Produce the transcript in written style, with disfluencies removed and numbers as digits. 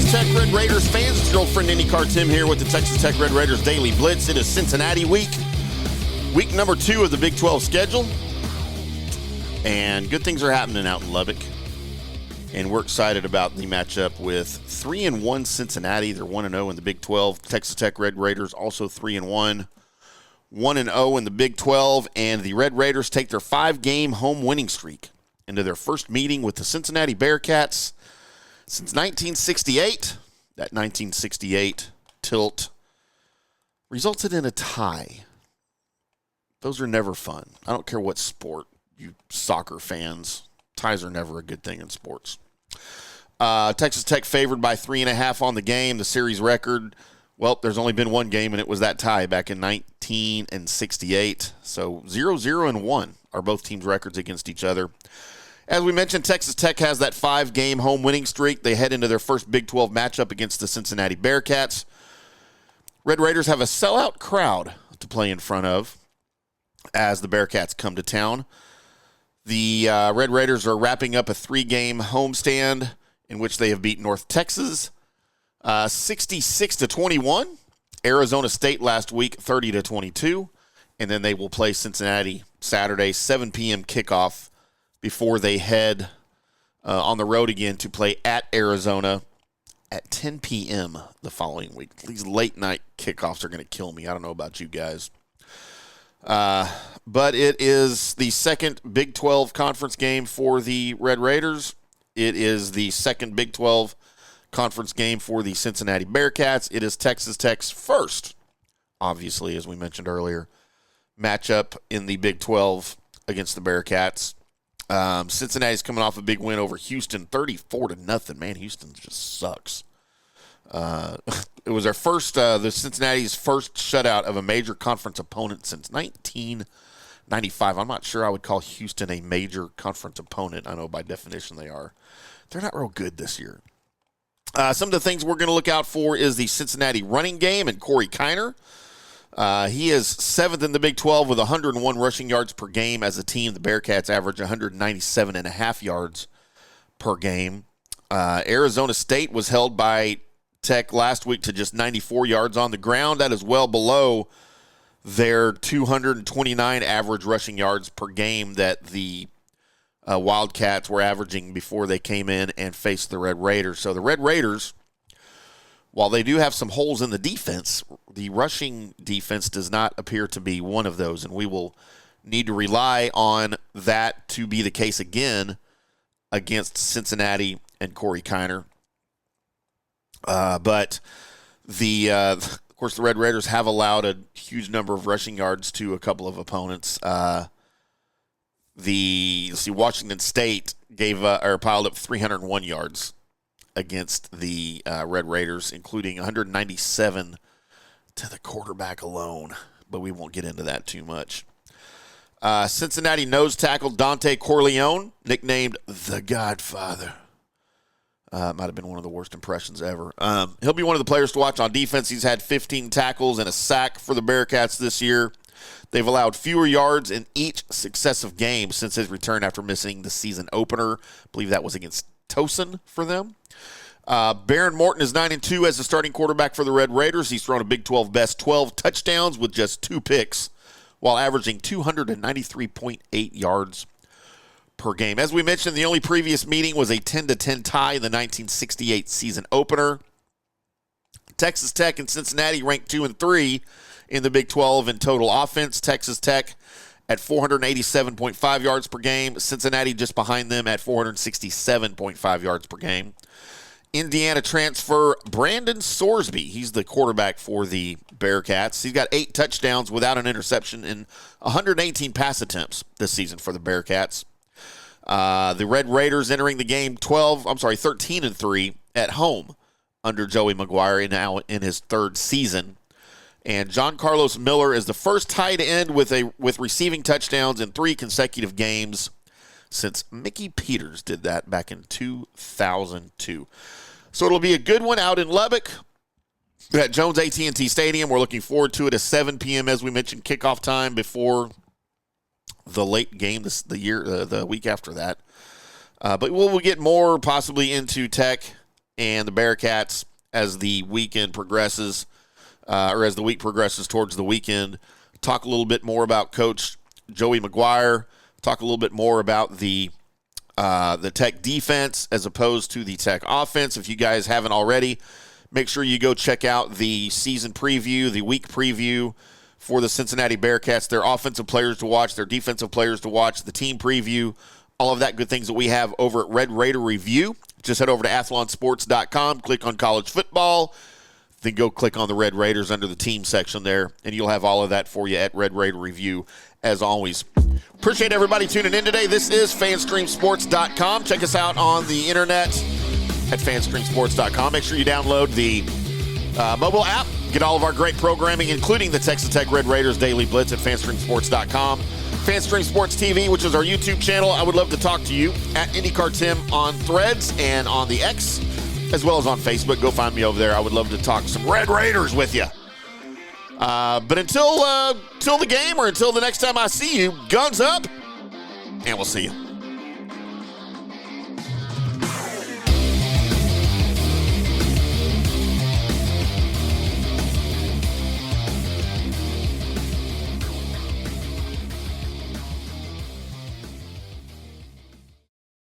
Texas Tech Red Raiders fans, it's your old friend IndyCar Tim here with the Texas Tech Red Raiders Daily Blitz. It is Cincinnati week number 2 of the Big 12 schedule, and good things are happening out in Lubbock, and we're excited about the matchup with 3-1 Cincinnati. They're 1-0 in the Big 12. Texas Tech Red Raiders also 3-1, 1-0 in the Big 12, and the Red Raiders take their 5-game home winning streak into their first meeting with the Cincinnati Bearcats since 1968. That 1968 tilt resulted in a tie. Those are never fun. I don't care what sport, you soccer fans. Ties are never a good thing in sports. Texas Tech favored by 3.5 on the game. The series record, well, there's only been one game, and it was that tie back in 1968. So 0-0-1 are both teams' records against each other. As we mentioned, Texas Tech has that 5-game home winning streak. They head into their first Big 12 matchup against the Cincinnati Bearcats. Red Raiders have a sellout crowd to play in front of as the Bearcats come to town. The Red Raiders are wrapping up a 3-game homestand in which they have beat North Texas 66-21, Arizona State last week 30-22, and then they will play Cincinnati Saturday, 7 p.m. kickoff, before they head on the road again to play at Arizona at 10 p.m. the following week. These late-night kickoffs are going to kill me. I don't know about you guys. But it is the second Big 12 conference game for the Red Raiders. It is the second Big 12 conference game for the Cincinnati Bearcats. It is Texas Tech's first, obviously, as we mentioned earlier, matchup in the Big 12 against the Bearcats. Cincinnati's coming off a big win over Houston, 34-0. Man, Houston just sucks. It was the Cincinnati's first shutout of a major conference opponent since 1995. I'm not sure I would call Houston a major conference opponent. I know by definition they are. They're not real good this year. Some of the things we're going to look out for is the Cincinnati running game and Corey Kiner. He is 7th in the Big 12 with 101 rushing yards per game. As a team, the Bearcats average 197.5 yards per game. Arizona State was held by Tech last week to just 94 yards on the ground. That is well below their 229 average rushing yards per game that the Wildcats were averaging before they came in and faced the Red Raiders. So the Red Raiders, while they do have some holes in the defense, the rushing defense does not appear to be one of those, and we will need to rely on that to be the case again against Cincinnati and Corey Kiner. But of course, the Red Raiders have allowed a huge number of rushing yards to a couple of opponents. Washington State piled up 301 yards against the Red Raiders, including 197 to the quarterback alone. But we won't get into that too much. Cincinnati nose tackle Dante Corleone, nicknamed the Godfather. Might have been one of the worst impressions ever. He'll be one of the players to watch on defense. He's had 15 tackles and a sack for the Bearcats this year. They've allowed fewer yards in each successive game since his return after missing the season opener. I believe that was against Towson for them. Baron Morton is 9-2 as the starting quarterback for the Red Raiders. He's thrown a Big 12 best 12 touchdowns with just 2 picks while averaging 293.8 yards per game. As we mentioned, the only previous meeting was a 10-10 tie in the 1968 season opener. Texas Tech and Cincinnati ranked 2 and 3 in the Big 12 in total offense. Texas Tech at 487.5 yards per game. Cincinnati just behind them at 467.5 yards per game. Indiana transfer Brandon Sorsby. He's the quarterback for the Bearcats. He's got 8 touchdowns without an interception in 118 pass attempts this season for the Bearcats. The Red Raiders entering the game 13-3 at home under Joey McGuire now in his 3rd season. And John Carlos Miller is the first tight end with receiving touchdowns in 3 consecutive games since Mickey Peters did that back in 2002. So it'll be a good one out in Lubbock at Jones AT&T Stadium. We're looking forward to it at 7 p.m. as we mentioned, kickoff time before the late game the week after that. But we'll get more possibly into Tech and the Bearcats as the weekend progresses, or as the week progresses towards the weekend. Talk a little bit more about Coach Joey McGuire. Talk a little bit more about the Tech defense as opposed to the Tech offense. If you guys haven't already, make sure you go check out the season preview, the week preview for the Cincinnati Bearcats. Their offensive players to watch, their defensive players to watch, the team preview, all of that good things that we have over at Red Raider Review. Just head over to athlonsports.com, click on college football, then go click on the Red Raiders under the team section there, and you'll have all of that for you at Red Raider Review, as always. Appreciate everybody tuning in today. This is fanstreamsports.com. Check us out on the internet at fanstreamsports.com. Make sure you download the mobile app. Get all of our great programming, including the Texas Tech Red Raiders Daily Blitz at fanstreamsports.com. Fanstream Sports TV, which is our YouTube channel. I would love to talk to you at IndyCar Timm on Threads and on the X, as well as on Facebook. Go find me over there. I would love to talk some Red Raiders with you. But until the game, or until the next time I see you, guns up, and we'll see you.